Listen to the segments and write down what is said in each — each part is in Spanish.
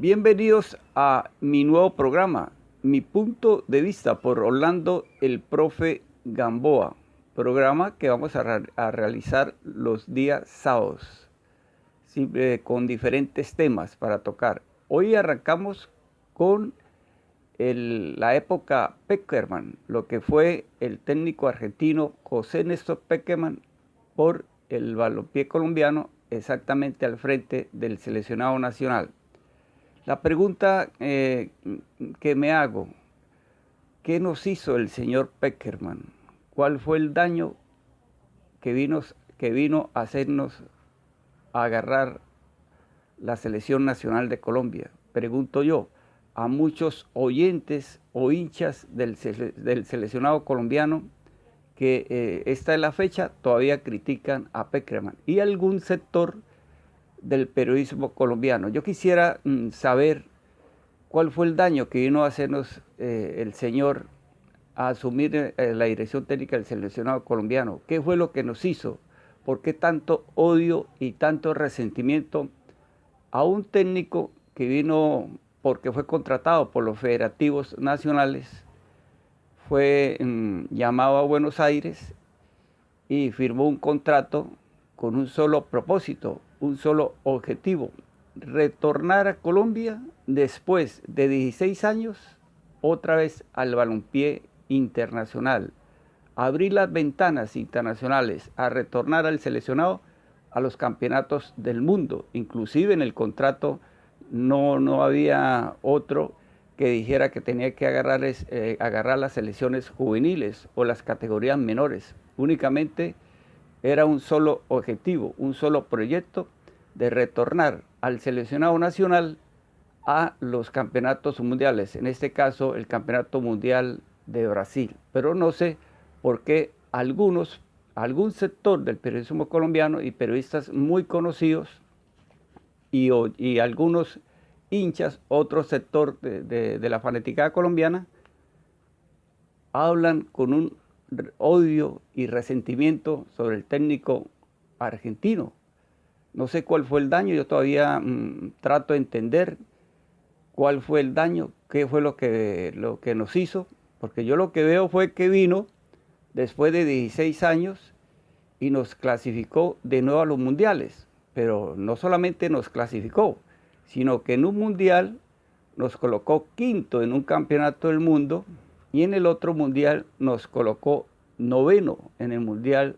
Bienvenidos a mi nuevo programa, Mi Punto de Vista, por Orlando el Profe Gamboa. Programa que vamos a realizar los días sábados, con diferentes temas para tocar. Hoy arrancamos con la época Pekerman, lo que fue el técnico argentino José Néstor Pekerman por el balompié colombiano, exactamente al frente del seleccionado nacional. La pregunta que me hago, ¿qué nos hizo el señor Pekerman? ¿Cuál fue el daño que vino a hacernos agarrar la selección nacional de Colombia? Pregunto yo a muchos oyentes o hinchas del seleccionado colombiano que esta es la fecha, todavía critican a Pekerman y algún sector del periodismo colombiano. Yo quisiera saber cuál fue el daño que vino a hacernos el señor a asumir la dirección técnica del seleccionado colombiano. ¿Qué fue lo que nos hizo? ¿Por qué tanto odio y tanto resentimiento a un técnico que vino porque fue contratado por los federativos nacionales, fue llamado a Buenos Aires y firmó un contrato con un solo propósito, un solo objetivo: retornar a Colombia después de 16 años otra vez al balompié internacional, abrir las ventanas internacionales, a retornar al seleccionado a los campeonatos del mundo. Inclusive en el contrato no había otro que dijera que tenía que agarrar las selecciones juveniles o las categorías menores. Únicamente era un solo objetivo, un solo proyecto de retornar al seleccionado nacional a los campeonatos mundiales, en este caso el Campeonato Mundial de Brasil. Pero no sé por qué algún sector del periodismo colombiano y periodistas muy conocidos y algunos hinchas, otro sector de la fanaticada colombiana, hablan con un odio y resentimiento sobre el técnico argentino. No sé cuál fue el daño, yo todavía trato de entender cuál fue el daño, qué fue lo que nos hizo, porque yo lo que veo fue que vino después de 16 años y nos clasificó de nuevo a los mundiales, pero no solamente nos clasificó, sino que en un mundial nos colocó quinto en un campeonato del mundo y en el otro mundial nos colocó noveno en el mundial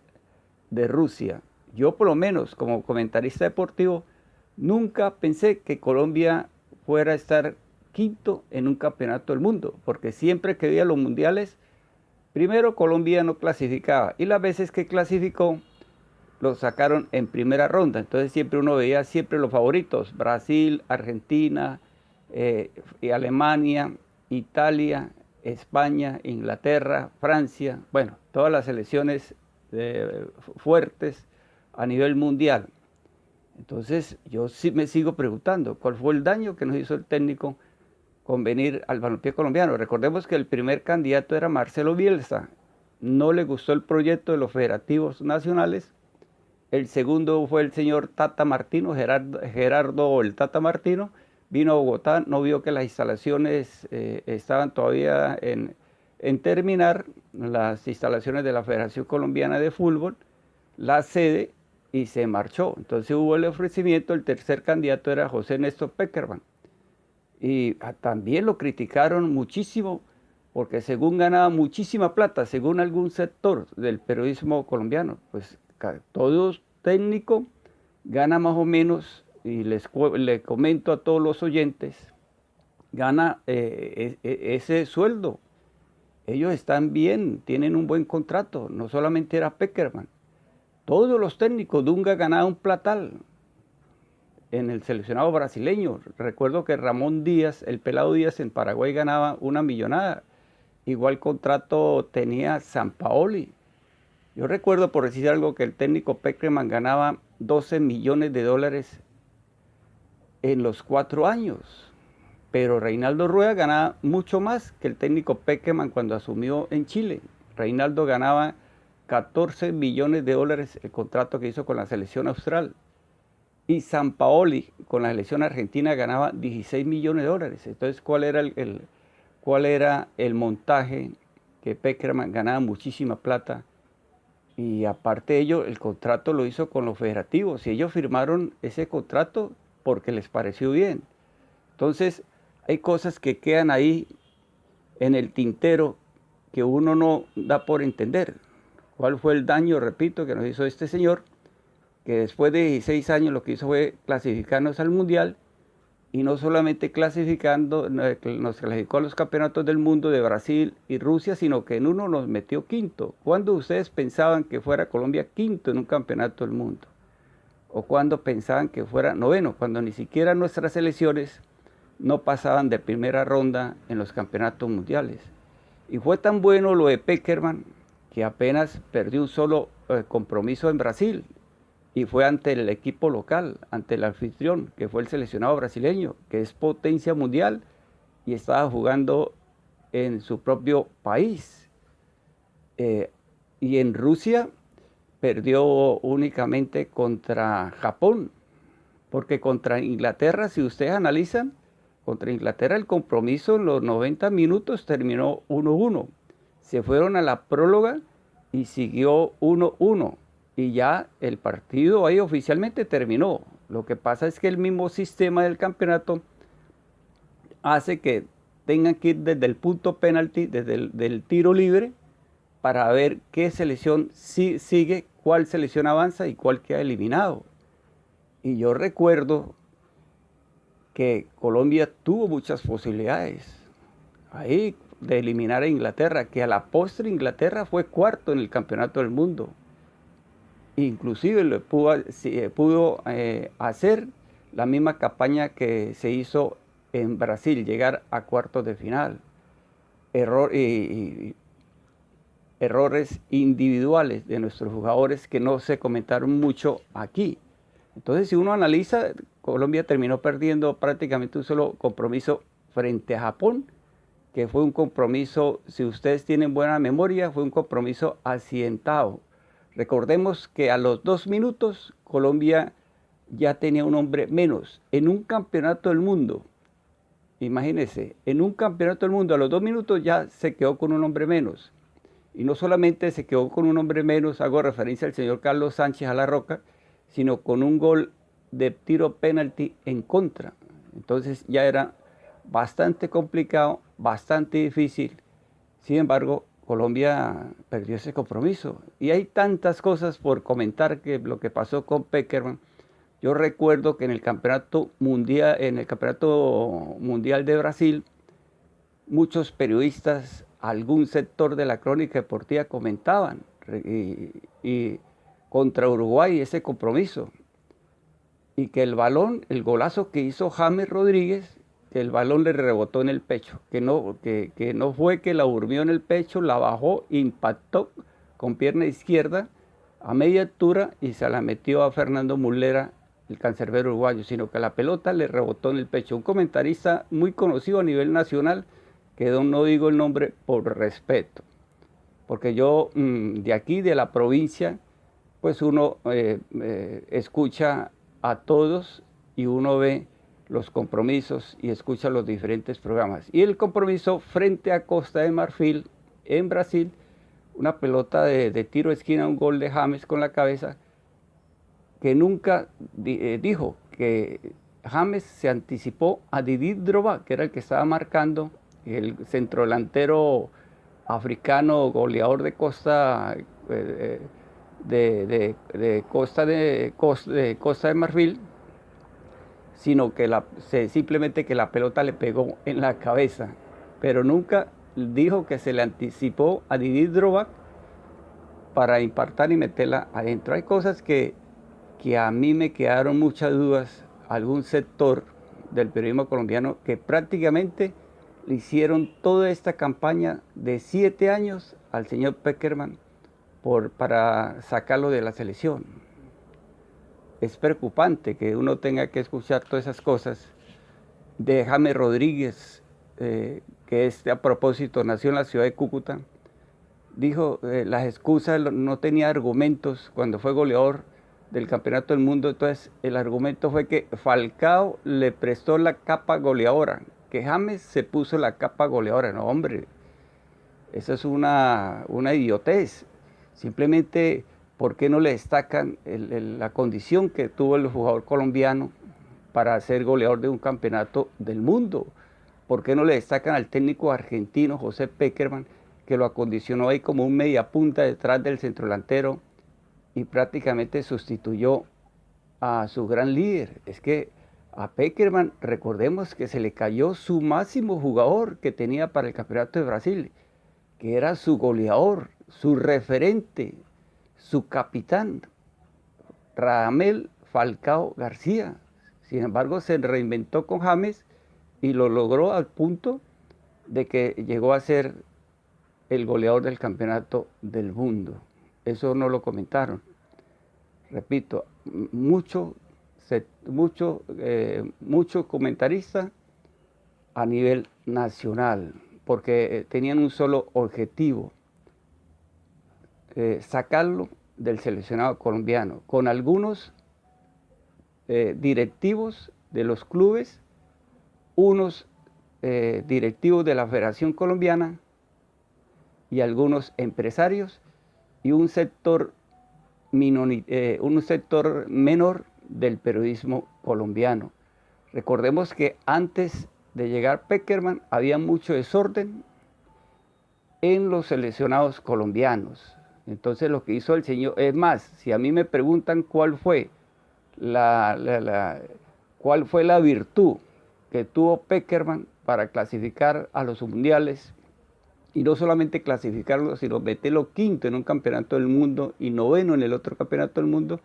de Rusia. Yo, por lo menos como comentarista deportivo, nunca pensé que Colombia fuera a estar quinto en un campeonato del mundo, porque siempre que veía los mundiales, primero Colombia no clasificaba y las veces que clasificó lo sacaron en primera ronda. Entonces siempre uno veía los favoritos: Brasil, Argentina, y Alemania, Italia, España, Inglaterra, Francia, bueno, todas las selecciones fuertes a nivel mundial. Entonces yo sí me sigo preguntando cuál fue el daño que nos hizo el técnico con venir al balompié colombiano. Recordemos que el primer candidato era Marcelo Bielsa, no le gustó el proyecto de los federativos nacionales. El segundo fue el señor Tata Martino, Gerardo el Tata Martino. Vino a Bogotá, no vio que las instalaciones estaban todavía en terminar, las instalaciones de la Federación Colombiana de Fútbol, la sede, y se marchó. Entonces hubo el ofrecimiento, el tercer candidato era José Néstor Pekerman. Y también lo criticaron muchísimo, porque según ganaba muchísima plata, según algún sector del periodismo colombiano, pues todo técnico gana más o menos, y les comento a todos los oyentes, gana ese sueldo. Ellos están bien, tienen un buen contrato. No solamente era Pekerman, todos los técnicos. Dunga ganaba un platal en el seleccionado brasileño. Recuerdo que Ramón Díaz, el Pelado Díaz, en Paraguay ganaba una millonada. Igual contrato tenía Sampaoli. Yo recuerdo, por decir algo, que el técnico Pekerman ganaba 12 millones de dólares en los 4 años. Pero Reinaldo Rueda ganaba mucho más que el técnico Pekerman cuando asumió en Chile. Reinaldo ganaba 14 millones de dólares el contrato que hizo con la selección austral. y Sampaoli con la selección argentina ganaba 16 millones de dólares. Entonces, ¿cuál era el montaje? Que Pekerman ganaba muchísima plata y aparte de ello, el contrato lo hizo con los federativos y ellos firmaron ese contrato porque les pareció bien. Entonces, hay cosas que quedan ahí en el tintero que uno no da por entender. ¿Cuál fue el daño, repito, que nos hizo este señor? Que después de 16 años lo que hizo fue clasificarnos al Mundial y no solamente clasificando, nos clasificó a los campeonatos del mundo de Brasil y Rusia, sino que en uno nos metió quinto. ¿Cuándo ustedes pensaban que fuera Colombia quinto en un campeonato del mundo? ¿O cuándo pensaban que fuera noveno? Cuando ni siquiera nuestras selecciones no pasaban de primera ronda en los campeonatos mundiales. Y fue tan bueno lo de Pekerman que apenas perdió un solo compromiso en Brasil y fue ante el equipo local, ante el anfitrión, que fue el seleccionado brasileño, que es potencia mundial y estaba jugando en su propio país. Y en Rusia perdió únicamente contra Japón, porque contra Inglaterra, si ustedes analizan, contra Inglaterra el compromiso en los 90 minutos terminó 1-1. Se fueron a la próloga y siguió 1-1. Y ya el partido ahí oficialmente terminó. Lo que pasa es que el mismo sistema del campeonato hace que tengan que ir desde el punto penalti, desde el tiro libre, para ver qué selección sigue, cuál selección avanza y cuál queda eliminado. Y yo recuerdo que Colombia tuvo muchas posibilidades ahí de eliminar a Inglaterra, que a la postre Inglaterra fue cuarto en el campeonato del mundo. Inclusive pudo hacer la misma campaña que se hizo en Brasil, llegar a cuartos de final. Errores individuales de nuestros jugadores que no se comentaron mucho aquí. Entonces, si uno analiza, Colombia terminó perdiendo prácticamente un solo compromiso frente a Japón, que fue un compromiso, si ustedes tienen buena memoria, fue un compromiso accidentado. Recordemos que a los 2 minutos Colombia ya tenía un hombre menos en un campeonato del mundo. Imagínense, en un campeonato del mundo a los 2 minutos ya se quedó con un hombre menos. Y no solamente se quedó con un hombre menos, hago referencia al señor Carlos Sánchez a la Roca, sino con un gol de tiro penalti en contra. Entonces ya era bastante complicado, bastante difícil. Sin embargo, Colombia perdió ese compromiso. Y hay tantas cosas por comentar que lo que pasó con Pekerman. Yo recuerdo que en el campeonato mundial de Brasil, muchos periodistas, algún sector de la crónica deportiva comentaban y contra Uruguay ese compromiso. Y que el balón, el golazo que hizo James Rodríguez, que el balón le rebotó en el pecho, que no fue que la durmió en el pecho, la bajó, impactó con pierna izquierda a media altura y se la metió a Fernando Muslera, el cancerbero uruguayo, sino que la pelota le rebotó en el pecho. Un comentarista muy conocido a nivel nacional, que no digo el nombre por respeto, porque yo de aquí, de la provincia, pues uno escucha a todos y uno ve los compromisos y escucha los diferentes programas. Y el compromiso frente a Costa de Marfil en Brasil, una pelota de tiro de esquina, un gol de James con la cabeza, que nunca dijo que James se anticipó a Didier Drogba, que era el que estaba marcando, el centrodelantero africano goleador de Costa Costa de Marfil, sino que simplemente que la pelota le pegó en la cabeza, pero nunca dijo que se le anticipó a Didier Drogba para impactar y meterla adentro. Hay cosas que a mí me quedaron muchas dudas, algún sector del periodismo colombiano que prácticamente le hicieron toda esta campaña de 7 años al señor Pekerman para sacarlo de la selección. Es preocupante que uno tenga que escuchar todas esas cosas de James Rodríguez, que a propósito nació en la ciudad de Cúcuta. Dijo las excusas, no tenía argumentos cuando fue goleador del Campeonato del Mundo. Entonces el argumento fue que Falcao le prestó la capa goleadora, que James se puso la capa goleadora. No, hombre, eso es una idiotez. Simplemente, ¿por qué no le destacan la condición que tuvo el jugador colombiano para ser goleador de un campeonato del mundo? ¿Por qué no le destacan al técnico argentino José Pekerman, que lo acondicionó ahí como un mediapunta detrás del centrodelantero y prácticamente sustituyó a su gran líder? Es que a Pekerman, recordemos que se le cayó su máximo jugador que tenía para el Campeonato de Brasil, que era su goleador, su referente, su capitán, Radamel Falcao García. Sin embargo, se reinventó con James y lo logró al punto de que llegó a ser el goleador del Campeonato del Mundo. Eso no lo comentaron. Repito, muchos comentaristas a nivel nacional, porque tenían un solo objetivo, sacarlo del seleccionado colombiano, con algunos directivos de los clubes, unos directivos de la Federación Colombiana y algunos empresarios y un sector menor del periodismo colombiano. Recordemos que antes de llegar Pekerman había mucho desorden en los seleccionados colombianos. Entonces lo que hizo el señor, es más, si a mí me preguntan cuál fue la virtud que tuvo Pekerman para clasificar a los mundiales, y no solamente clasificarlo, sino meterlo quinto en un campeonato del mundo y noveno en el otro campeonato del mundo,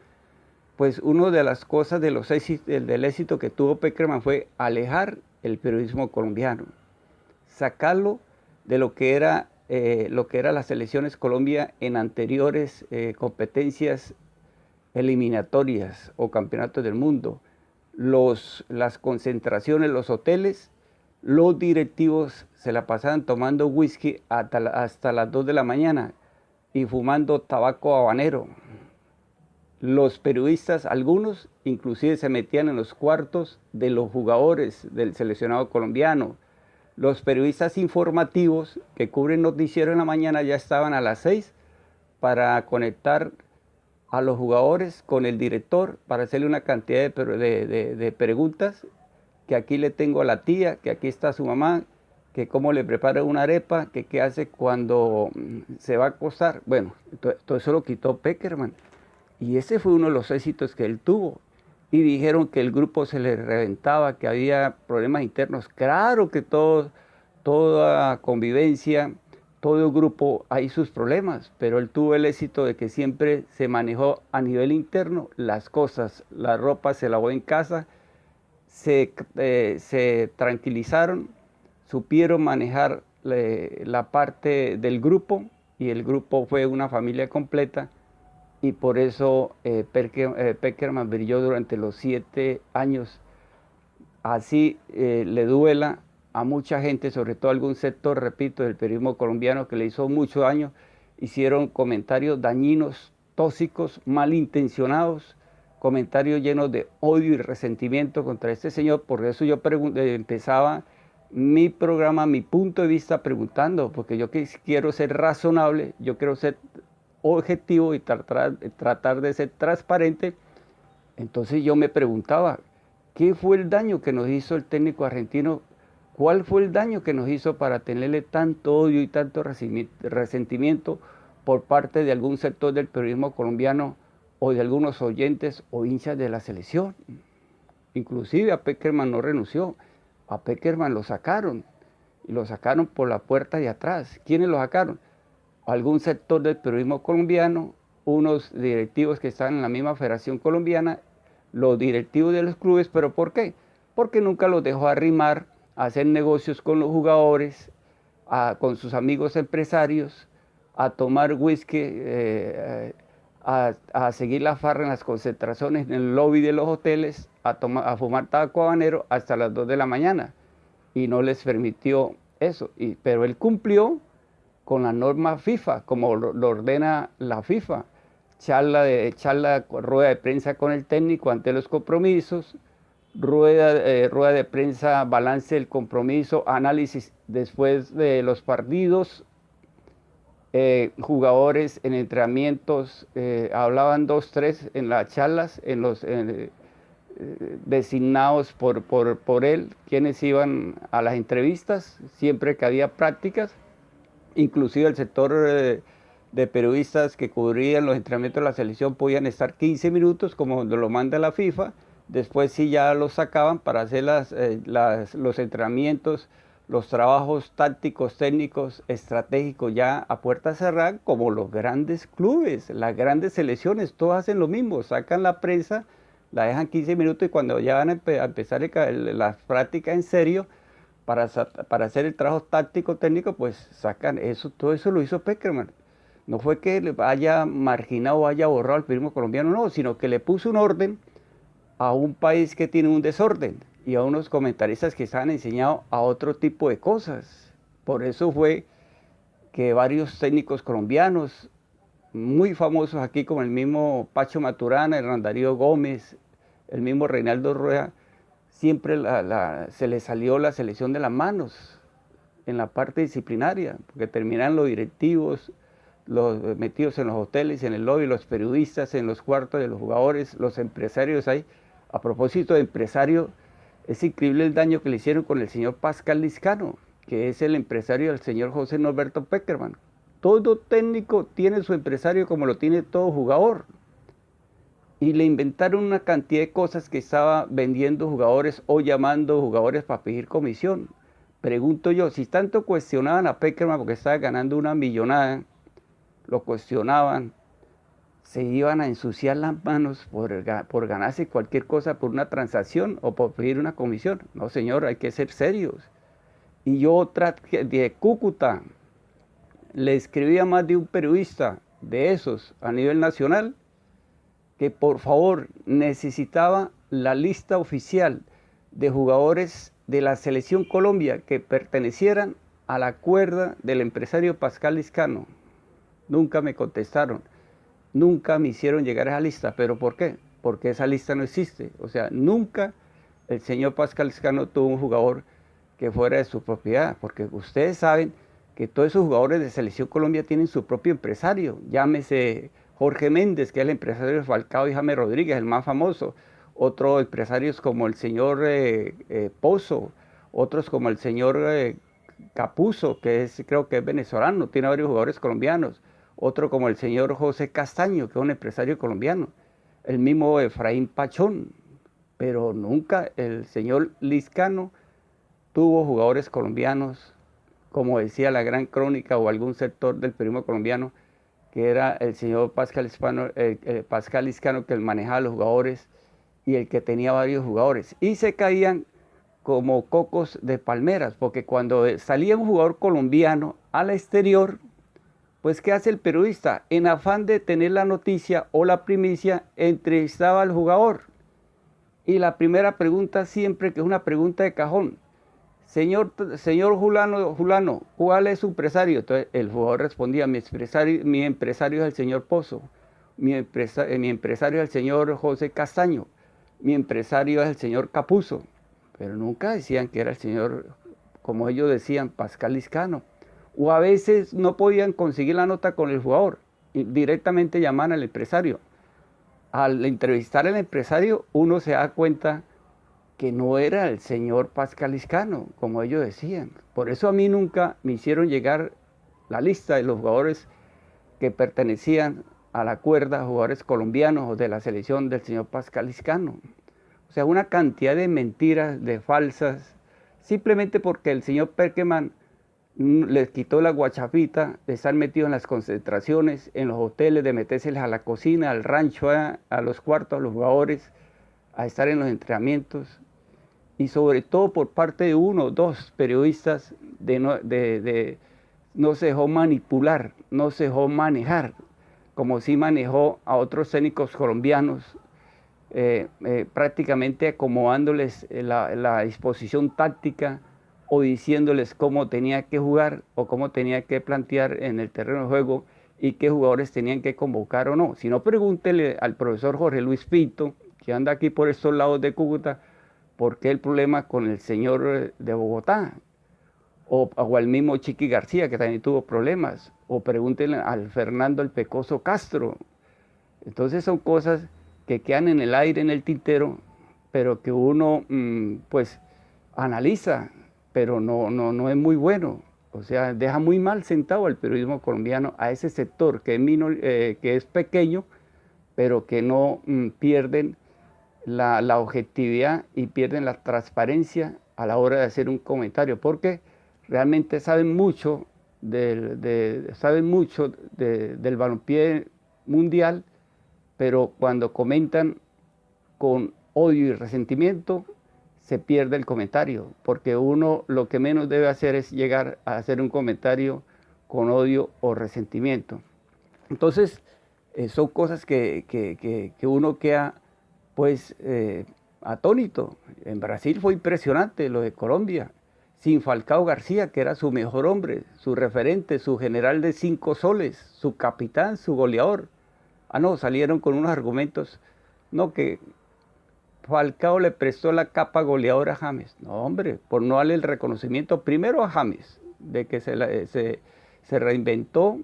pues una de las cosas del éxito que tuvo Pekerman fue alejar el periodismo colombiano, sacarlo de lo que era las selecciones Colombia en anteriores competencias eliminatorias o campeonatos del mundo. Las concentraciones, los hoteles, los directivos se la pasaban tomando whisky hasta las 2 de la mañana y fumando tabaco habanero. Los periodistas, algunos, inclusive se metían en los cuartos de los jugadores del seleccionado colombiano. Los periodistas informativos que cubren noticiero en la mañana ya estaban a las 6 para conectar a los jugadores con el director para hacerle una cantidad de preguntas, que aquí le tengo a la tía, que aquí está su mamá, que cómo le prepara una arepa, que qué hace cuando se va a acostar. Bueno, todo eso lo quitó Pekerman. Y ese fue uno de los éxitos que él tuvo. Y dijeron que el grupo se le reventaba, que había problemas internos. Claro que toda convivencia, todo grupo hay sus problemas, pero él tuvo el éxito de que siempre se manejó a nivel interno las cosas. La ropa se lavó en casa, se tranquilizaron, supieron manejar la parte del grupo y el grupo fue una familia completa y por eso Pekerman brilló durante los 7 años. Así le duela a mucha gente, sobre todo a algún sector, repito, del periodismo colombiano que le hizo mucho daño, hicieron comentarios dañinos, tóxicos, malintencionados, comentarios llenos de odio y resentimiento contra este señor. Por eso yo empezaba mi programa, mi punto de vista preguntando, porque yo quiero ser razonable, yo quiero ser objetivo y tratar de ser transparente. Entonces yo me preguntaba, ¿qué fue el daño que nos hizo el técnico argentino? ¿Cuál fue el daño que nos hizo para tenerle tanto odio y tanto resentimiento por parte de algún sector del periodismo colombiano o de algunos oyentes o hinchas de la selección? Inclusive a Pekerman no renunció, a Pekerman lo sacaron, y lo sacaron por la puerta de atrás. ¿Quiénes lo sacaron? Algún sector del periodismo colombiano, unos directivos que estaban en la misma Federación Colombiana, los directivos de los clubes. ¿Pero por qué? Porque nunca los dejó arrimar a hacer negocios con los jugadores, con sus amigos empresarios, a tomar whisky, a seguir la farra en las concentraciones en el lobby de los hoteles, a fumar tabaco habanero hasta las 2 de la mañana. Y no les permitió eso. Pero él cumplió con la norma FIFA, como lo ordena la FIFA. rueda de prensa con el técnico ante los compromisos, rueda de prensa, balance del compromiso, análisis después de los partidos, jugadores en entrenamientos, hablaban 2, 3 en las charlas, designados por él, quienes iban a las entrevistas, siempre que había prácticas, inclusive el sector de periodistas que cubrían los entrenamientos de la selección podían estar 15 minutos, como lo manda la FIFA. Después sí ya los sacaban para hacer los entrenamientos, los trabajos tácticos, técnicos, estratégicos ya a puerta cerrada, como los grandes clubes, las grandes selecciones, todos hacen lo mismo, sacan la prensa, la dejan 15 minutos y cuando ya van a empezar las prácticas en serio, para hacer el trabajo táctico, técnico, pues sacan eso, todo eso lo hizo Pekerman. No fue que haya marginado o haya borrado al periodismo colombiano, no, sino que le puso un orden a un país que tiene un desorden y a unos comentaristas que estaban enseñados a otro tipo de cosas. Por eso fue que varios técnicos colombianos muy famosos aquí, como el mismo Pacho Maturana, Hernán Darío Gómez, el mismo Reinaldo Rueda, siempre se les salió la selección de las manos en la parte disciplinaria, porque terminan los directivos, los metidos en los hoteles, en el lobby, los periodistas en los cuartos de los jugadores, los empresarios ahí. A propósito de empresario, es increíble el daño que le hicieron con el señor Pascal Lizcano, que es el empresario del señor José Norberto Pekerman. Todo técnico tiene su empresario como lo tiene todo jugador. Y le inventaron una cantidad de cosas que estaba vendiendo jugadores o llamando jugadores para pedir comisión. Pregunto yo, si tanto cuestionaban a Pekerman porque estaba ganando una millonada, lo cuestionaban, se iban a ensuciar las manos por ganarse cualquier cosa por una transacción o por pedir una comisión. No, señor, hay que ser serios. Y yo otra de Cúcuta, le escribí a más de un periodista de esos a nivel nacional que por favor necesitaba la lista oficial de jugadores de la Selección Colombia que pertenecieran a la cuerda del empresario Pascal Lizcano. Nunca me contestaron, nunca me hicieron llegar a esa lista. ¿Pero por qué? Porque esa lista no existe. O sea, nunca el señor Pascal Lizcano tuvo un jugador que fuera de su propiedad, porque ustedes saben que todos esos jugadores de Selección Colombia tienen su propio empresario, llámese Jorge Méndez, que es el empresario de Falcao y James Rodríguez, el más famoso, otros empresarios como el señor Pozo, otros como el señor Capuzzo, creo que es venezolano, tiene varios jugadores colombianos, otro como el señor José Castaño, que es un empresario colombiano, el mismo Efraín Pachón, pero nunca el señor Lizcano tuvo jugadores colombianos, como decía la gran crónica o algún sector del periodismo colombiano, que era el señor Pascal Lizcano, que manejaba los jugadores y el que tenía varios jugadores. Y se caían como cocos de palmeras, porque cuando salía un jugador colombiano al exterior, pues ¿qué hace el periodista? En afán de tener la noticia o la primicia, entrevistaba al jugador. Y la primera pregunta siempre, que es una pregunta de cajón: Señor Julano, ¿cuál es su empresario? Entonces el jugador respondía: mi empresario es el señor Pozo, mi empresario es el señor José Castaño, mi empresario es el señor Capuzzo. Pero nunca decían que era el señor, como ellos decían, Pascal Lizcano. O a veces no podían conseguir la nota con el jugador, y directamente llamaban al empresario. Al entrevistar al empresario, uno se da cuenta que no era el señor Pascal Lizcano, como ellos decían. Por eso a mí nunca me hicieron llegar la lista de los jugadores que pertenecían a la cuerda, jugadores colombianos o de la selección del señor Pascal Lizcano. O sea, una cantidad de mentiras, de falsas, simplemente porque el señor Pekerman les quitó la guachafita de estar metidos en las concentraciones, en los hoteles, de metérseles a la cocina, al rancho, a los cuartos, a los jugadores, a estar en los entrenamientos. Y sobre todo por parte de uno o dos periodistas no se dejó manipular, no se dejó manejar, como sí manejó a otros técnicos colombianos, prácticamente acomodándoles la disposición táctica o diciéndoles cómo tenía que jugar o cómo tenía que plantear en el terreno de juego y qué jugadores tenían que convocar o no. Si no, pregúntele al profesor Jorge Luis Pinto, que anda aquí por estos lados de Cúcuta, por qué el problema con el señor de Bogotá, o al mismo Chiqui García, que también tuvo problemas, o pregúntenle al Fernando el Pecoso Castro. Entonces son cosas que quedan en el aire, en el tintero, pero que uno pues analiza, pero no es muy bueno. O sea, deja muy mal sentado al periodismo colombiano, a ese sector que es pequeño, pero que no pierden la objetividad y pierden la transparencia a la hora de hacer un comentario, porque realmente saben mucho del balompié mundial, pero cuando comentan con odio y resentimiento, se pierde el comentario, porque uno lo que menos debe hacer es llegar a hacer un comentario con odio o resentimiento. Entonces, son cosas que uno queda pues atónito. En Brasil fue impresionante lo de Colombia, sin Falcao García, que era su mejor hombre, su referente, su general de 5 soles, su capitán, su goleador. Ah, no, salieron con unos argumentos, no, que Falcao le prestó la capa goleadora a James. No, hombre, por no darle el reconocimiento primero a James, de que se reinventó,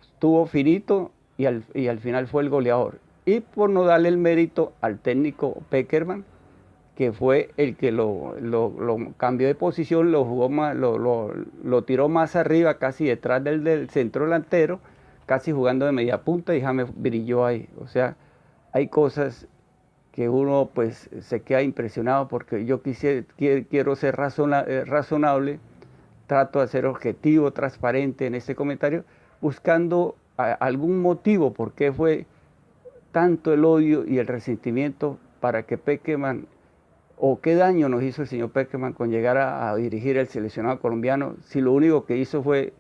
estuvo finito y al final fue el goleador. Y por no darle el mérito al técnico Pekerman, que fue el que lo cambió de posición, lo jugó más, lo tiró más arriba, casi detrás del centro delantero, casi jugando de media punta, y James brilló ahí. O sea, hay cosas que uno pues se queda impresionado, porque yo quiero ser razonable, trato de ser objetivo, transparente en este comentario, buscando algún motivo por qué fue tanto el odio y el resentimiento para que Pekerman, o qué daño nos hizo el señor Pekerman con llegar a dirigir el seleccionado colombiano, si lo único que hizo fue,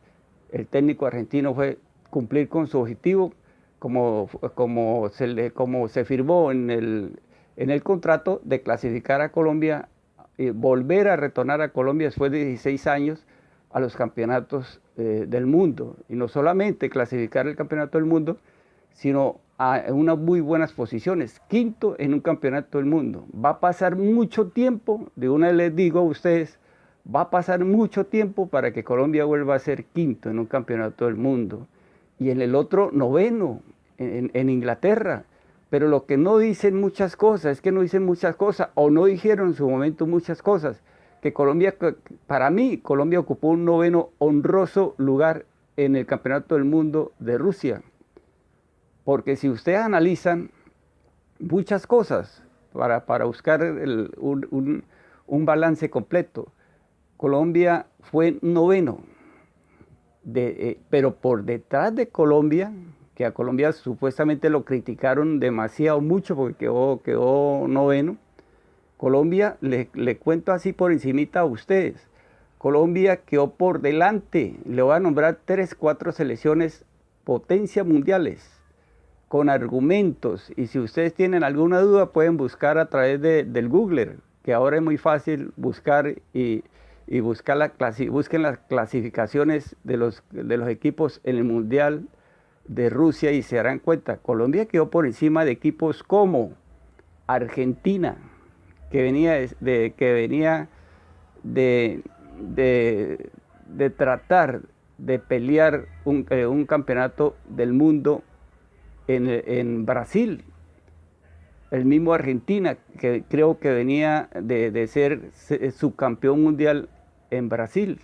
el técnico argentino, fue cumplir con su objetivo, como se firmó en el contrato de clasificar a Colombia, volver a retornar a Colombia después de 16 años a los campeonatos del mundo. Y no solamente clasificar el campeonato del mundo, sino a unas muy buenas posiciones, quinto en un campeonato del mundo. Va a pasar mucho tiempo, de una vez les digo a ustedes, va a pasar mucho tiempo para que Colombia vuelva a ser quinto en un campeonato del mundo. Y en el otro noveno, en Inglaterra. Pero lo que no dicen muchas cosas, es que no dicen muchas cosas, o no dijeron en su momento muchas cosas, que Colombia, para mí, Colombia ocupó un noveno honroso lugar en el campeonato del mundo de Rusia. Porque si ustedes analizan muchas cosas para buscar un balance completo, Colombia fue noveno, pero por detrás de Colombia, que a Colombia supuestamente lo criticaron demasiado mucho porque quedó noveno, Colombia, le cuento así por encimita a ustedes, Colombia quedó por delante, le voy a nombrar 3, 4 selecciones potencias mundiales, con argumentos, y si ustedes tienen alguna duda pueden buscar a través del Googler, que ahora es muy fácil buscar y busquen las clasificaciones de los equipos en el Mundial de Rusia y se darán cuenta. Colombia quedó por encima de equipos como Argentina, que venía de tratar de pelear un campeonato del mundo en Brasil. El mismo Argentina, que creo que venía de ser subcampeón mundial en Brasil,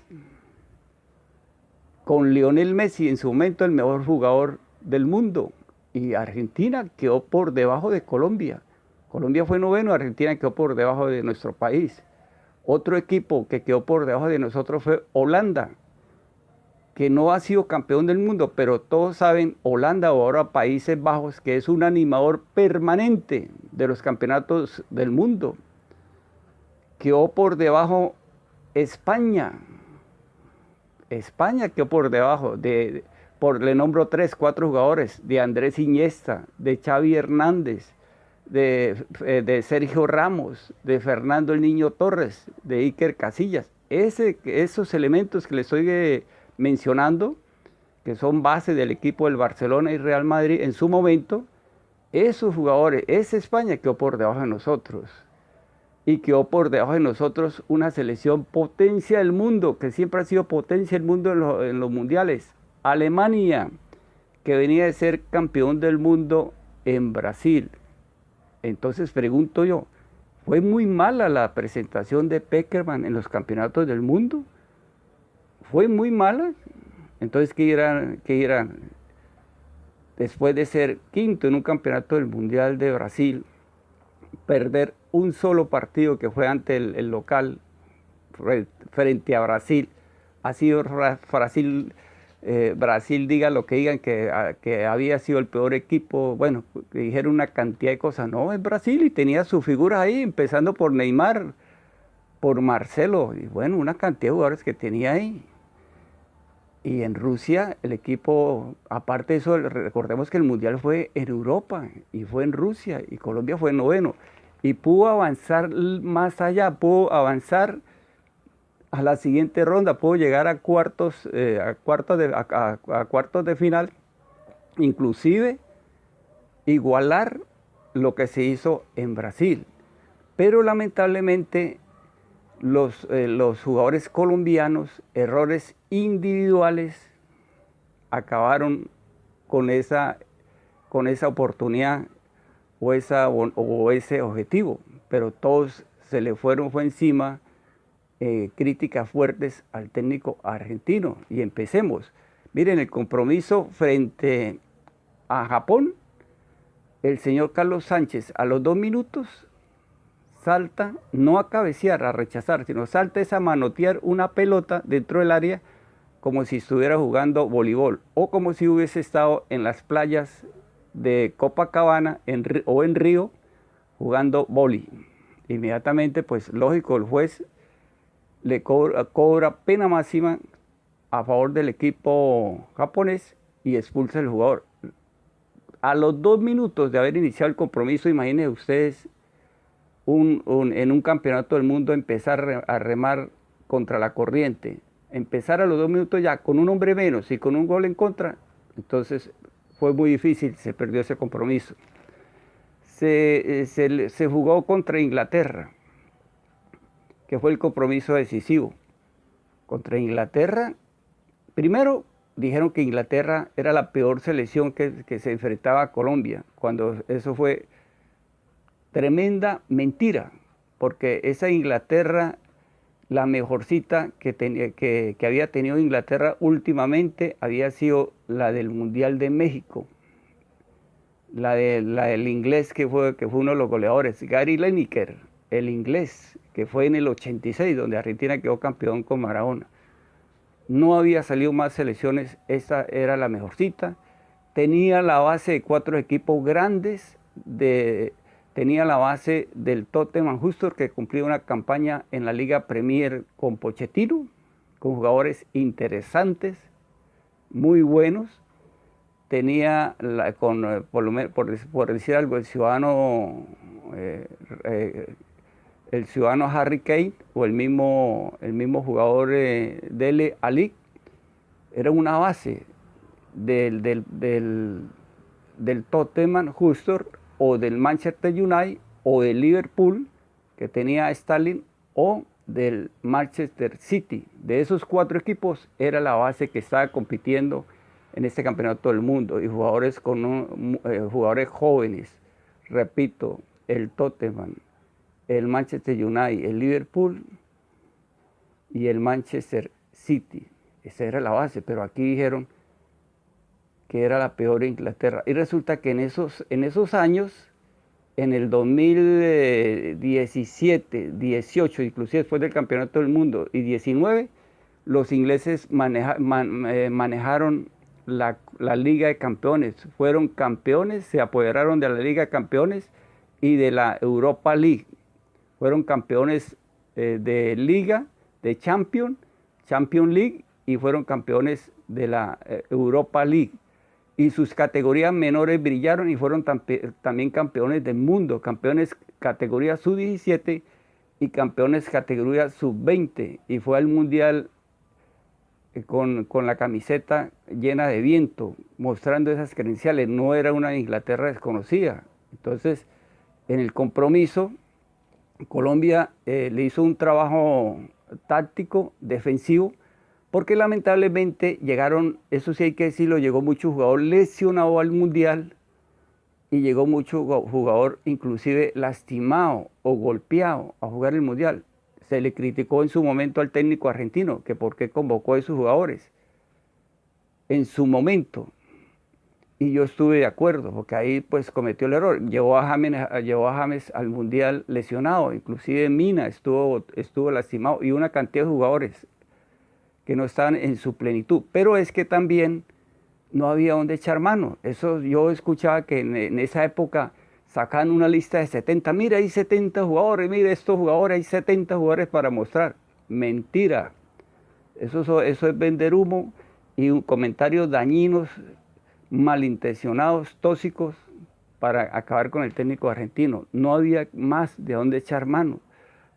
con Lionel Messi en su momento el mejor jugador del mundo, y Argentina quedó por debajo de Colombia. Colombia fue noveno, Argentina quedó por debajo de nuestro país. Otro equipo que quedó por debajo de nosotros fue Holanda, que no ha sido campeón del mundo, pero todos saben, Holanda o ahora Países Bajos, que es un animador permanente de los campeonatos del mundo. Quedó por debajo España. España quedó por debajo, le nombro 3, 4 jugadores, de Andrés Iniesta, de Xavi Hernández, de Sergio Ramos, de Fernando el Niño Torres, de Iker Casillas. Esos elementos que les estoy mencionando que son base del equipo del Barcelona y Real Madrid en su momento, esos jugadores, esa España quedó por debajo de nosotros. Y quedó por debajo de nosotros una selección potencia del mundo, que siempre ha sido potencia del mundo en los mundiales. Alemania, que venía de ser campeón del mundo en Brasil. Entonces pregunto yo, ¿fue muy mala la presentación de Pekerman en los campeonatos del mundo? ¿Fue muy mala? Entonces, ¿qué irán? Después de ser quinto en un campeonato del Mundial de Brasil, perder un solo partido que fue ante el local frente a Brasil, ha sido Brasil, diga lo que digan, que había sido el peor equipo, bueno, que dijeron una cantidad de cosas, no, es Brasil y tenía sus figuras ahí, empezando por Neymar, por Marcelo, y bueno, una cantidad de jugadores que tenía ahí. Y en Rusia el equipo, aparte de eso, recordemos que el Mundial fue en Europa y fue en Rusia y Colombia fue noveno. Y pudo avanzar más allá, pudo avanzar a la siguiente ronda, pudo llegar a cuartos de final, inclusive igualar lo que se hizo en Brasil. Pero lamentablemente los jugadores colombianos, errores individuales, acabaron con esa oportunidad o ese objetivo, pero todos se le fue encima críticas fuertes al técnico argentino. Y empecemos. Miren, el compromiso frente a Japón, el señor Carlos Sánchez a los 2 minutos salta, no a cabecear, a rechazar, sino salta a manotear una pelota dentro del área como si estuviera jugando voleibol o como si hubiese estado en las playas de Copacabana o en Río jugando vóley. Inmediatamente, pues lógico, el juez le cobra pena máxima a favor del equipo japonés y expulsa al jugador. A los 2 minutos de haber iniciado el compromiso, imagínense ustedes en un campeonato del mundo empezar a remar contra la corriente, empezar a los 2 minutos ya con un hombre menos y con un gol en contra, entonces fue muy difícil, se perdió ese compromiso. Se jugó contra Inglaterra, que fue el compromiso decisivo. Contra Inglaterra, primero dijeron que Inglaterra era la peor selección que se enfrentaba a Colombia, cuando eso fue tremenda mentira, porque esa Inglaterra, la mejorcita que había tenido Inglaterra últimamente, había sido la del Mundial de México, la del inglés que fue uno de los goleadores, Gary Lineker, el inglés, que fue en el 86, donde Argentina quedó campeón con Maradona. No había salido más selecciones, esta era la mejorcita, tenía la base de 4 equipos grandes, tenía la base del Tottenham Hotspur, que cumplía una campaña en la Liga Premier con Pochettino, con jugadores interesantes, muy buenos. Tenía, por decir algo, el ciudadano Harry Kane o el mismo jugador Dele Alli, era una base del Tottenham Hotspur o del Manchester United o del Liverpool, que tenía a Sterling, o del Manchester City. De esos 4 equipos era la base que estaba compitiendo en este campeonato del mundo, y jugadores jugadores jóvenes, repito, el Tottenham, el Manchester United, el Liverpool y el Manchester City. Esa era la base, pero aquí dijeron que era la peor Inglaterra. Y resulta que en esos años, en el 2017, 18, inclusive después del Campeonato del Mundo, y 19, los ingleses manejaron la Liga de Campeones. Fueron campeones, se apoderaron de la Liga de Campeones y de la Europa League. Fueron campeones de Liga, de Champions League, y fueron campeones de la Europa League. Y sus categorías menores brillaron y fueron también campeones del mundo, campeones categoría sub-17 y campeones categoría sub-20. Y fue al Mundial con la camiseta llena de viento, mostrando esas credenciales. No era una Inglaterra desconocida. Entonces, en el compromiso, Colombia le hizo un trabajo táctico, defensivo, porque lamentablemente llegaron, eso sí hay que decirlo, llegó mucho jugador lesionado al Mundial y llegó mucho jugador inclusive lastimado o golpeado a jugar el Mundial. Se le criticó en su momento al técnico argentino que por qué convocó a esos jugadores en su momento. Y yo estuve de acuerdo, porque ahí pues cometió el error. Llevó a James al Mundial lesionado, inclusive Mina estuvo lastimado y una cantidad de jugadores que no estaban en su plenitud. Pero es que también no había dónde echar mano. Eso yo escuchaba que en esa época sacaban una lista de 70. Mira, hay 70 jugadores, mira estos jugadores, hay 70 jugadores para mostrar. Mentira. Eso es vender humo y comentarios dañinos, malintencionados, tóxicos, para acabar con el técnico argentino. No había más de dónde echar mano,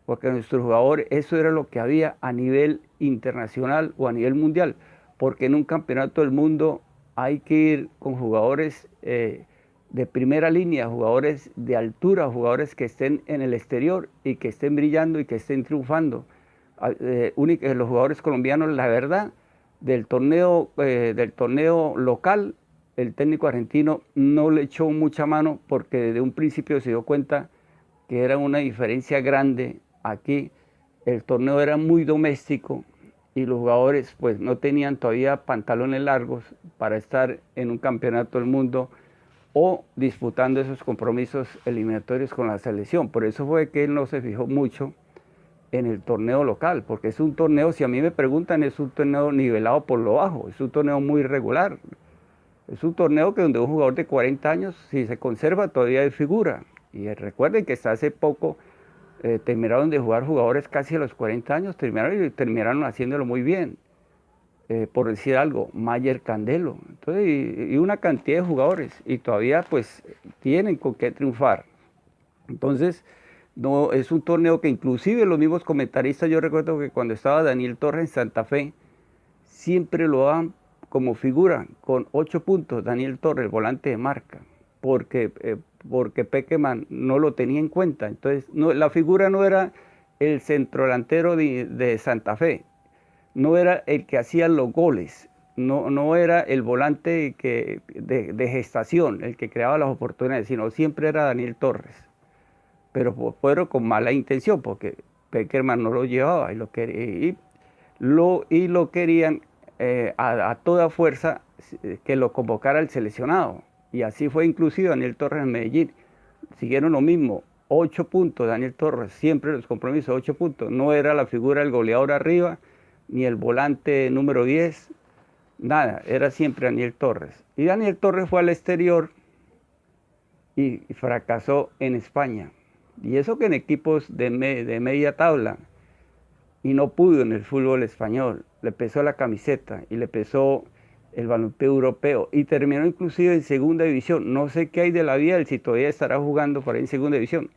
porque nuestros jugadores, eso era lo que había a nivel internacional o a nivel mundial, porque en un campeonato del mundo hay que ir con jugadores de primera línea, jugadores de altura, jugadores que estén en el exterior y que estén brillando y que estén triunfando. Los jugadores colombianos, la verdad, del torneo local, el técnico argentino no le echó mucha mano porque desde un principio se dio cuenta que era una diferencia grande. Aquí el torneo era muy doméstico y los jugadores pues no tenían todavía pantalones largos para estar en un campeonato del mundo o disputando esos compromisos eliminatorios con la selección. Por eso fue que él no se fijó mucho en el torneo local, porque es un torneo, si a mí me preguntan, es un torneo nivelado por lo bajo, es un torneo muy regular. Es un torneo que donde un jugador de 40 años, si se conserva, todavía es figura. Y recuerden que hasta hace poco terminaron de jugar jugadores casi a los 40 años, terminaron haciéndolo muy bien. Por decir algo, Mayer Candelo. Entonces, y una cantidad de jugadores. Y todavía pues tienen con qué triunfar. Entonces, no, es un torneo que inclusive los mismos comentaristas, yo recuerdo que cuando estaba Daniel Torres en Santa Fe, siempre lo daban como figura, con 8 puntos, Daniel Torres, el volante de marca, porque Pekeman no lo tenía en cuenta. Entonces, la figura no era el centrodelantero de Santa Fe, no era el que hacía los goles, no era el volante de gestación, el que creaba las oportunidades, sino siempre era Daniel Torres. Pero fueron con mala intención, porque Pekeman no lo llevaba y lo querían a toda fuerza que lo convocara el seleccionado. Y así fue inclusive Daniel Torres en Medellín. Siguieron lo mismo, 8 puntos, Daniel Torres, siempre los compromisos, 8 puntos. No era la figura del goleador arriba, ni el volante número 10, nada, era siempre Daniel Torres. Y Daniel Torres fue al exterior y fracasó en España. Y eso que en equipos de media tabla, y no pudo en el fútbol español. Le pesó la camiseta y le pesó el balompié europeo y terminó inclusive en segunda división. No sé qué hay de la vida, él si todavía estará jugando por ahí en segunda división.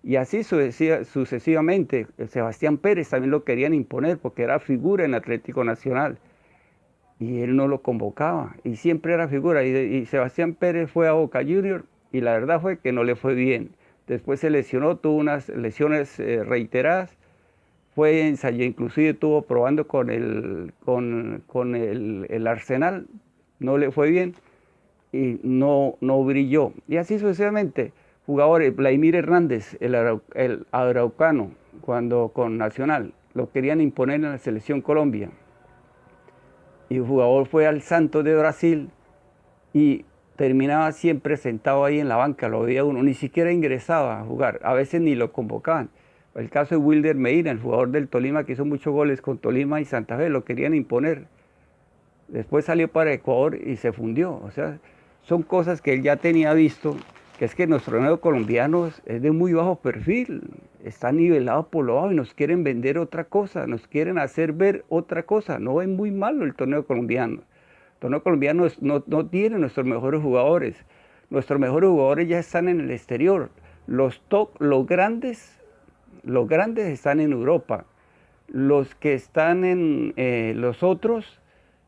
Y así sucesivamente. El Sebastián Pérez también lo querían imponer porque era figura en Atlético Nacional y él no lo convocaba y siempre era figura. Y Sebastián Pérez fue a Boca Juniors y la verdad fue que no le fue bien. Después se lesionó, tuvo unas lesiones reiteradas. Fue ensayó, inclusive estuvo probando con el Arsenal, no le fue bien y no brilló. Y así sucesivamente, jugadores, Vladimir Hernández, el araucano, cuando con Nacional, lo querían imponer en la selección Colombia. Y el jugador fue al Santos de Brasil y terminaba siempre sentado ahí en la banca, lo veía uno, ni siquiera ingresaba a jugar, a veces ni lo convocaban. El caso de Wilder Medina, el jugador del Tolima que hizo muchos goles con Tolima y Santa Fe, lo querían imponer. Después salió para Ecuador y se fundió. O sea, son cosas que él ya tenía visto, que es que nuestro torneo colombiano es de muy bajo perfil, está nivelado por lo bajo y nos quieren vender otra cosa, nos quieren hacer ver otra cosa. No es muy malo el torneo colombiano. El torneo colombiano no tiene nuestros mejores jugadores. Nuestros mejores jugadores ya están en el exterior. Los grandes están en Europa. Los que están en los otros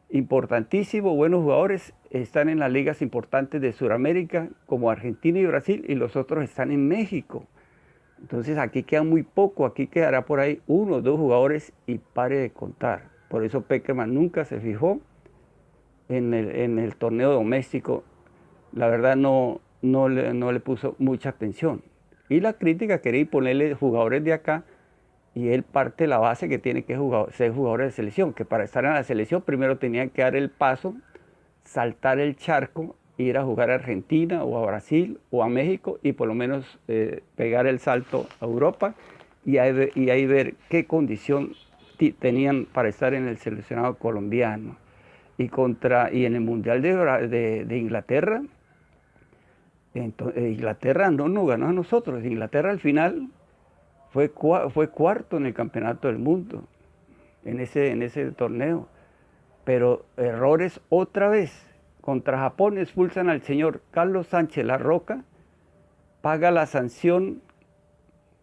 importantísimo, buenos jugadores, están en las ligas importantes de Sudamérica, como Argentina y Brasil, y los otros están en México. Entonces aquí queda muy poco, aquí quedará por ahí 1 o 2 jugadores y pare de contar. Por eso Pekerman nunca se fijó en el torneo doméstico. La verdad no le puso mucha atención. Y la crítica quería ponerle jugadores de acá, y él parte la base que tiene que ser jugadores de selección, que para estar en la selección primero tenían que dar el paso, saltar el charco, ir a jugar a Argentina o a Brasil o a México y por lo menos pegar el salto a Europa y ahí ver qué condición tenían para estar en el seleccionado colombiano. Y en el Mundial de Inglaterra, Inglaterra no nos ganó a nosotros. Inglaterra al final fue cuarto en el campeonato del mundo, en ese torneo. Pero errores otra vez. Contra Japón expulsan al señor Carlos Sánchez La Roca, paga la sanción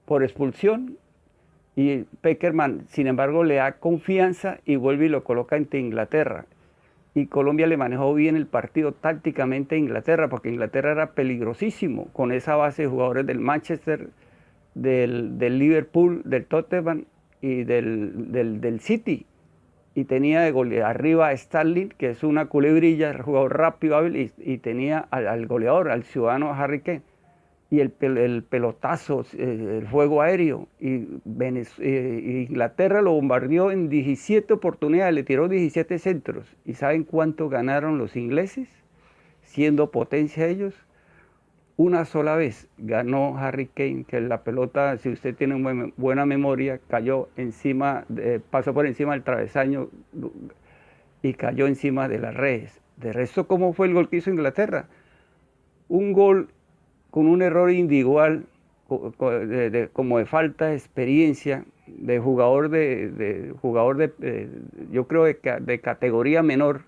por expulsión y Pekerman, sin embargo, le da confianza y vuelve y lo coloca ante Inglaterra. Y Colombia le manejó bien el partido tácticamente a Inglaterra, porque Inglaterra era peligrosísimo con esa base de jugadores del Manchester, del Liverpool, del Tottenham y del City. Y tenía de arriba a Sterling, que es una culebrilla, jugador rápido, hábil, y tenía al goleador, al ciudadano Harry Kane. Y el pelotazo, el juego aéreo. Y Inglaterra lo bombardeó en 17 oportunidades, le tiró 17 centros. ¿Y saben cuánto ganaron los ingleses? Siendo potencia ellos, una sola vez ganó Harry Kane, que la pelota, si usted tiene buena memoria, cayó encima, pasó por encima del travesaño y cayó encima de las redes. De resto, ¿cómo fue el gol que hizo Inglaterra? Un gol con un error individual, como de falta de experiencia, de jugador yo creo de categoría menor.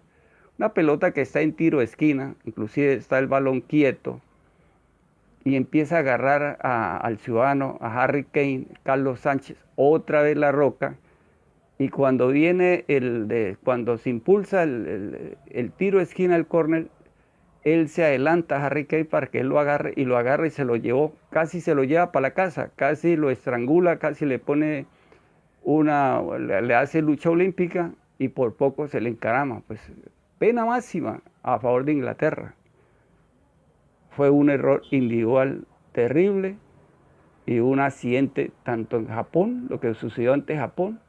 Una pelota que está en tiro de esquina, inclusive está el balón quieto, y empieza a agarrar al ciudadano, a Harry Kane, Carlos Sánchez, otra vez La Roca, y cuando viene cuando se impulsa el tiro de esquina, el córner, él se adelanta a Harry Kane para que él lo agarre y se lo llevó, casi se lo lleva para la casa, casi lo estrangula, casi le pone le hace lucha olímpica y por poco se le encarama. Pues pena máxima a favor de Inglaterra. Fue un error individual terrible y un accidente tanto en Japón, lo que sucedió ante Japón,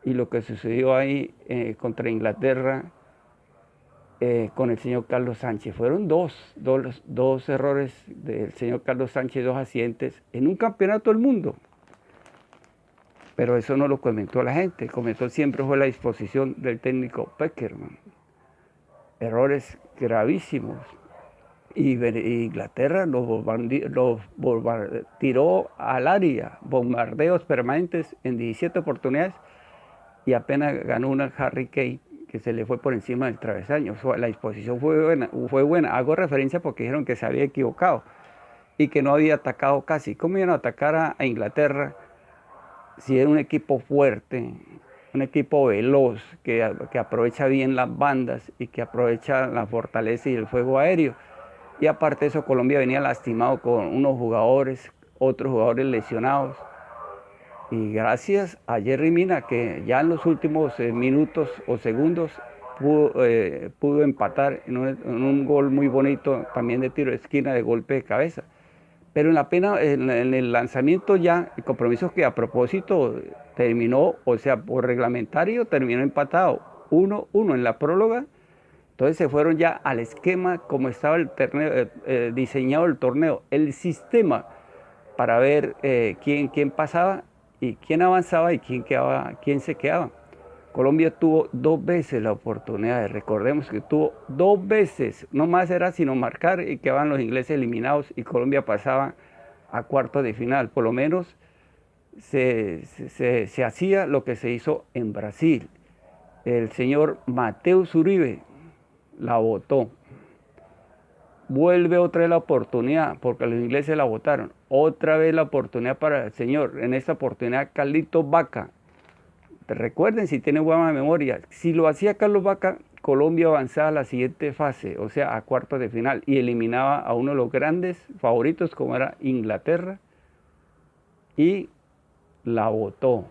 y lo que sucedió ahí contra Inglaterra con el señor Carlos Sánchez. Fueron dos errores del señor Carlos Sánchez, 2 accidentes en un campeonato del mundo. Pero eso no lo comentó la gente, comentó siempre fue la disposición del técnico Pekerman. Errores gravísimos. Y Inglaterra los tiró al área, bombardeos permanentes en 17 oportunidades y apenas ganó una Harry Kane que se le fue por encima del travesaño. La disposición fue buena. Hago referencia porque dijeron que se había equivocado y que no había atacado casi. ¿Cómo iban a atacar a Inglaterra si era un equipo fuerte, un equipo veloz, que aprovecha bien las bandas y que aprovecha la fortaleza y el fuego aéreo? Y aparte de eso, Colombia venía lastimado con unos jugadores, otros jugadores lesionados. Y gracias a Yerry Mina, que ya en los últimos minutos o segundos pudo empatar en un gol muy bonito, también de tiro de esquina, de golpe de cabeza. Pero en el lanzamiento ya, el compromiso que a propósito terminó, o sea, por reglamentario, terminó empatado 1-1 en la próloga. Entonces se fueron ya al esquema como estaba diseñado el torneo, el sistema para ver quién pasaba y quién avanzaba y quién se quedaba. Colombia tuvo 2 veces la oportunidad, recordemos que tuvo 2 veces, no más era sino marcar y quedaban los ingleses eliminados y Colombia pasaba a cuartos de final. Por lo menos se hacía lo que se hizo en Brasil. El señor Mateus Uribe la votó. Vuelve otra vez la oportunidad, porque los ingleses la votaron. Otra vez la oportunidad para el señor. En esta oportunidad, Carlitos Vaca. Recuerden, si tienen buena memoria, si lo hacía Carlos Vaca, Colombia avanzaba a la siguiente fase, o sea, a cuartos de final, y eliminaba a uno de los grandes favoritos como era Inglaterra, y la votó.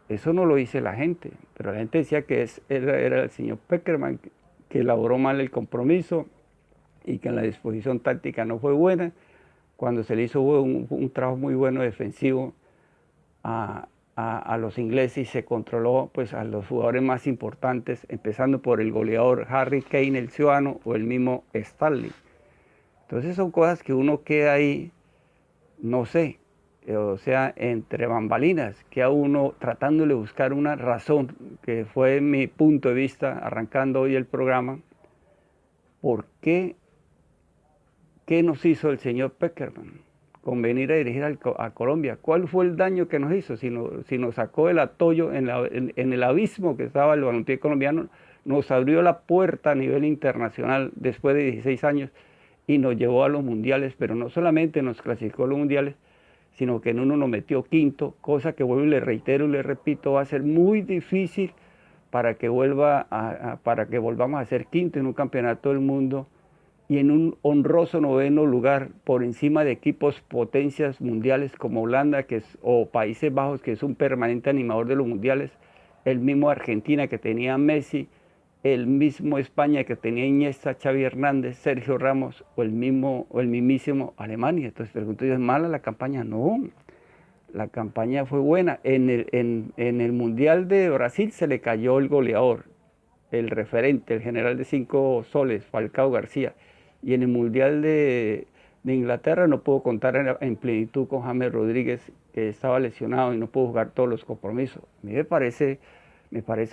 Eso no lo dice la gente, pero la gente decía que era el señor Peckerman que elaboró mal el compromiso y que la disposición táctica no fue buena. Cuando se le hizo un trabajo muy bueno defensivo a los ingleses y se controló pues, a los jugadores más importantes, empezando por el goleador Harry Kane, el ciudadano, o el mismo Stanley. Entonces son cosas que uno queda ahí, no sé, o sea, entre bambalinas, que a uno tratándole de buscar una razón, que fue mi punto de vista arrancando hoy el programa, ¿por qué nos hizo el señor Peckerman con venir a dirigir a Colombia? ¿Cuál fue el daño que nos hizo? Si nos sacó el atollo en el abismo que estaba el balompié colombiano, nos abrió la puerta a nivel internacional después de 16 años y nos llevó a los mundiales, pero no solamente nos clasificó a los mundiales, sino que en uno nos metió quinto, cosa que vuelvo y le reitero y le repito, va a ser muy difícil para que volvamos a ser quinto en un campeonato del mundo y en un honroso noveno lugar por encima de equipos potencias mundiales como Holanda o Países Bajos, que es un permanente animador de los mundiales, el mismo Argentina que tenía Messi, el mismo España que tenía Iniesta, Xavi Hernández, Sergio Ramos o el mismísimo Alemania. Entonces pregunto yo, ¿es mala la campaña? No, la campaña fue buena. En el Mundial de Brasil se le cayó el goleador, el referente, el general de 5 soles, Falcao García. Y en el Mundial de Inglaterra no pudo contar en plenitud con James Rodríguez, que estaba lesionado y no pudo jugar todos los compromisos. A mí me parece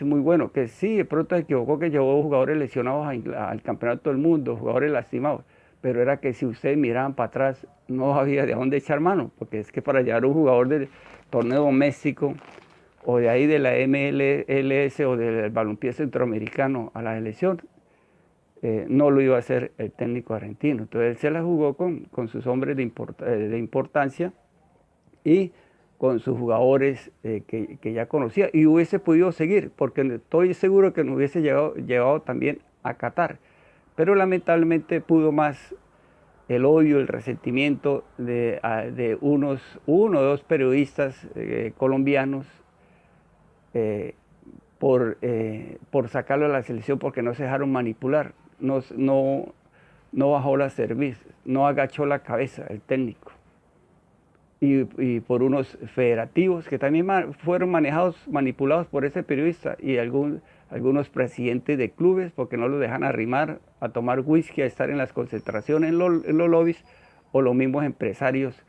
muy bueno, que sí, de pronto se equivocó que llevó jugadores lesionados al campeonato del mundo, jugadores lastimados, pero era que si ustedes miraban para atrás no había de dónde echar mano, porque es que para llevar un jugador del torneo doméstico o de ahí de la MLS o del balompié centroamericano a la selección, no lo iba a hacer el técnico argentino. Entonces él se la jugó con sus hombres de importancia y con sus jugadores que ya conocía y hubiese podido seguir, porque estoy seguro que nos hubiese llevado también a Qatar, pero lamentablemente pudo más el odio, el resentimiento de uno o dos periodistas colombianos por sacarlo a la selección porque no se dejaron manipular, no bajó la cerviz, no agachó la cabeza el técnico. Y por unos federativos que también fueron manipulados por ese periodista y algunos presidentes de clubes porque no los dejan arrimar a tomar whisky, a estar en las concentraciones en los lobbies, o los mismos empresarios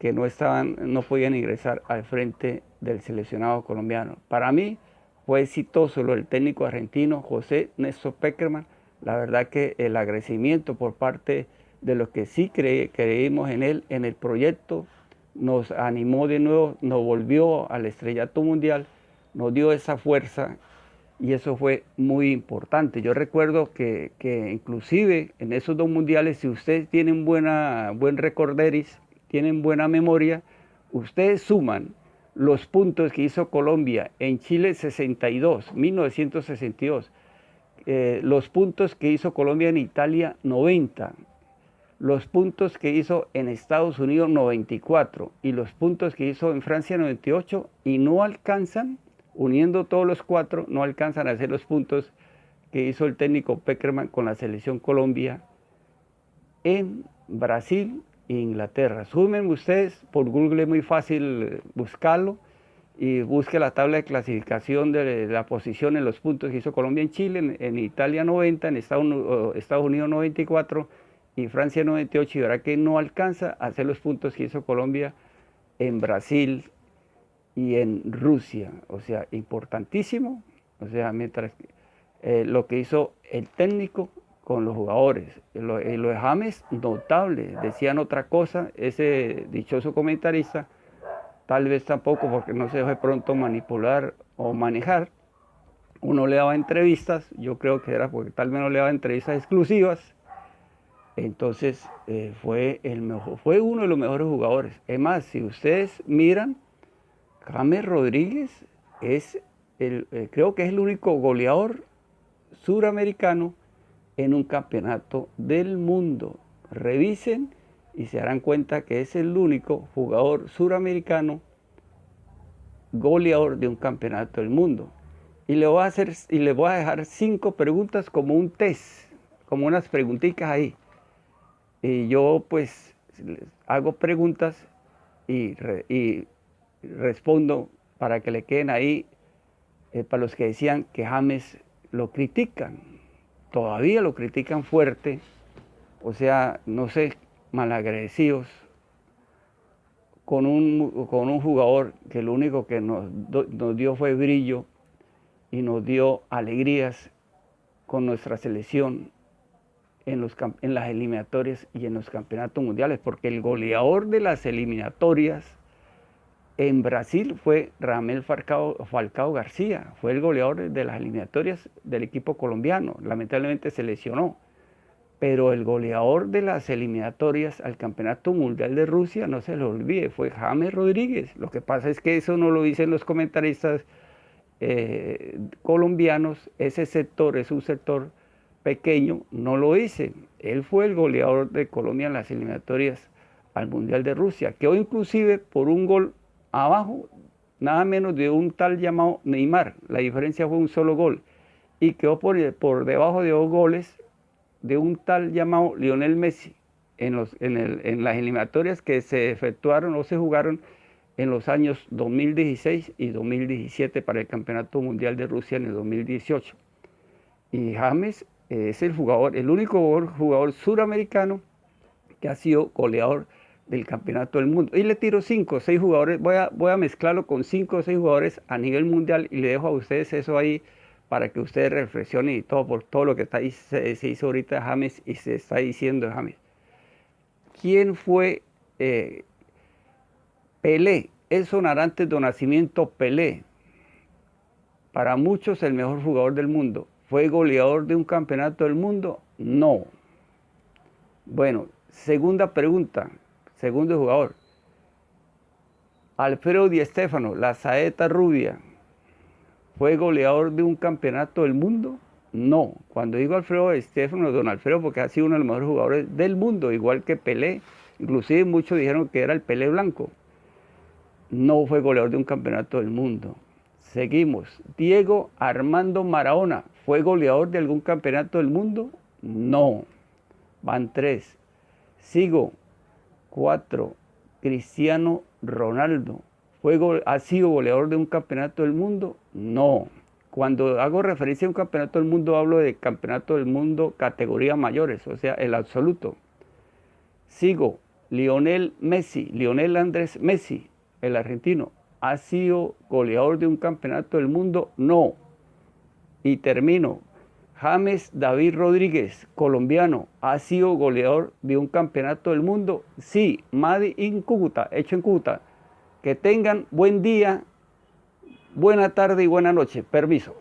que no podían ingresar al frente del seleccionado colombiano. Para mí fue exitoso lo del técnico argentino José Néstor Peckerman. La verdad que el agradecimiento por parte de los que sí creímos en él, en el proyecto, nos animó de nuevo, nos volvió al estrellato mundial, nos dio esa fuerza y eso fue muy importante. Yo recuerdo que inclusive en esos 2 mundiales, si ustedes tienen buen recorderis, tienen buena memoria, ustedes suman los puntos que hizo Colombia en Chile 1962, los puntos que hizo Colombia en Italia 90, los puntos que hizo en Estados Unidos 94 y los puntos que hizo en Francia 98 y no alcanzan, uniendo todos los 4, no alcanzan a hacer los puntos que hizo el técnico Peckerman con la selección Colombia en Brasil e Inglaterra. Sumen ustedes, por Google es muy fácil buscarlo y busque la tabla de clasificación de la posición en los puntos que hizo Colombia en Chile, en Italia 90, en Estados Unidos 94 y Francia 98 y verá que no alcanza a hacer los puntos que hizo Colombia en Brasil y en Rusia. O sea, importantísimo. O sea, mientras lo que hizo el técnico con los jugadores. Lo de James, notable. Decían otra cosa, ese dichoso comentarista, tal vez tampoco porque no se dejó de pronto manipular o manejar. Uno le daba entrevistas, yo creo que era porque tal vez no le daba entrevistas exclusivas. Entonces fue uno de los mejores jugadores. Es más, si ustedes miran, James Rodríguez creo que es el único goleador suramericano en un campeonato del mundo. Revisen y se darán cuenta que es el único jugador suramericano goleador de un campeonato del mundo. Y le voy a dejar 5 preguntas como un test, como unas preguntitas ahí. Y yo pues hago preguntas y respondo para que le queden ahí, para los que decían que James lo critican. Todavía lo critican fuerte, o sea, no sé, malagradecidos con un jugador que lo único que nos dio fue brillo y nos dio alegrías con nuestra selección en las eliminatorias y en los campeonatos mundiales, porque el goleador de las eliminatorias en Brasil fue Radamel Falcao García, fue el goleador de las eliminatorias del equipo colombiano. Lamentablemente se lesionó, pero el goleador de las eliminatorias al Campeonato Mundial de Rusia, no se lo olvide, fue James Rodríguez. Lo que pasa es que eso no lo dicen los comentaristas colombianos. Ese sector es un sector pequeño, no lo dicen. Él fue el goleador de Colombia en las eliminatorias al Mundial de Rusia, quedó inclusive por un gol abajo, nada menos de un tal llamado Neymar. La diferencia fue un solo gol, y quedó por debajo de 2 goles de un tal llamado Lionel Messi en las eliminatorias que se efectuaron o se jugaron en los años 2016 y 2017 para el Campeonato Mundial de Rusia en el 2018. Y James es el único jugador suramericano que ha sido goleador del Campeonato del Mundo. Y le tiro 5 o 6 jugadores, voy a mezclarlo con 5 o 6 jugadores a nivel mundial, y le dejo a ustedes eso ahí para que ustedes reflexionen y todo por todo lo que se hizo ahorita de James y se está diciendo de James. ¿Quién fue Pelé? Edson Arantes do Nascimento Pelé. Para muchos el mejor jugador del mundo. ¿Fue goleador de un campeonato del mundo? No. Bueno, segunda pregunta, segundo jugador. Alfredo Di Stéfano, la saeta rubia, ¿fue goleador de un campeonato del mundo? No. Cuando digo Alfredo Di Stéfano, don Alfredo, porque ha sido uno de los mejores jugadores del mundo, igual que Pelé. Inclusive muchos dijeron que era el Pelé blanco. No fue goleador de un campeonato del mundo. Seguimos. Diego Armando Maradona, ¿fue goleador de algún campeonato del mundo? No. Van 3. Sigo. 4. Cristiano Ronaldo, ¿ha sido goleador de un campeonato del mundo? No. Cuando hago referencia a un campeonato del mundo, hablo de campeonato del mundo categorías mayores, o sea, el absoluto. Sigo. Lionel Andrés Messi, el argentino, ¿ha sido goleador de un campeonato del mundo? No. Y termino. James David Rodríguez, colombiano, ¿ha sido goleador de un campeonato del mundo? Sí, made in Cúcuta, hecho en Cúcuta. Que tengan buen día, buena tarde y buena noche. Permiso.